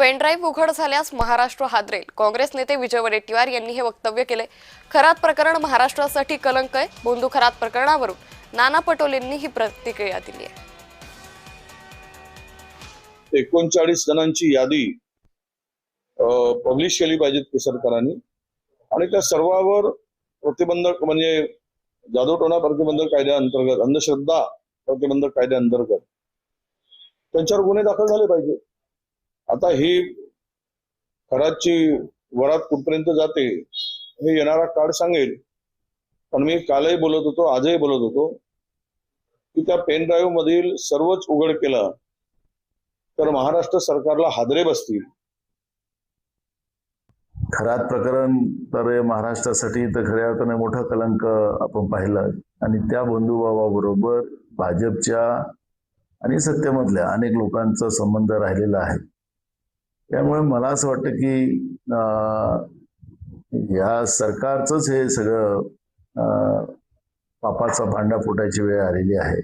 Pen drive उघड झाल्यास महाराष्ट्र हादरेल. काँग्रेस नेते विजय वडेट्टीवार यांनी हे वक्तव्य केले. खरात प्रकरण महाराष्ट्रासाठी कलंक आहे. बोंधू खरात प्रकरणावरून नाना पटोलेंनी ही प्रतिक्रिया दिली आहे. 39 जणांची यादी पब्लिश केली पाहिजे केसरकरांनी आणि त्या सर्वांवर प्रतिबंधक म्हणजे जादूटोणा प्रतिबंधक कायद्याअंतर्गत, अंधश्रद्धा प्रतिबंधक कायद्याअंतर्गत त्यांच्यावर गुन्हे दाखल झाले पाहिजे. आता ही खराची वरात कुठपर्यंत जाते हे येणारा काळ सांगेल. पण मी कालही बोलत होतो, आजही बोलत होतो की त्या पेन ड्राईव्ह मधील सर्वच उघड केलं तर महाराष्ट्र सरकारला हादरे बसतील. खरात प्रकरण तर महाराष्ट्रासाठी तर खऱ्या अर्थाने मोठा कलंक आपण पाहिलं आणि त्या बंधुभावाबरोबर भाजपच्या आणि सत्तेमधल्या अनेक लोकांचा संबंध राहिलेला आहे. त्यामुळे मला असं वाटतं की या सरकारचंच हे सगळं पापाचा भांडा फुटायची वेळ आलेली आहे.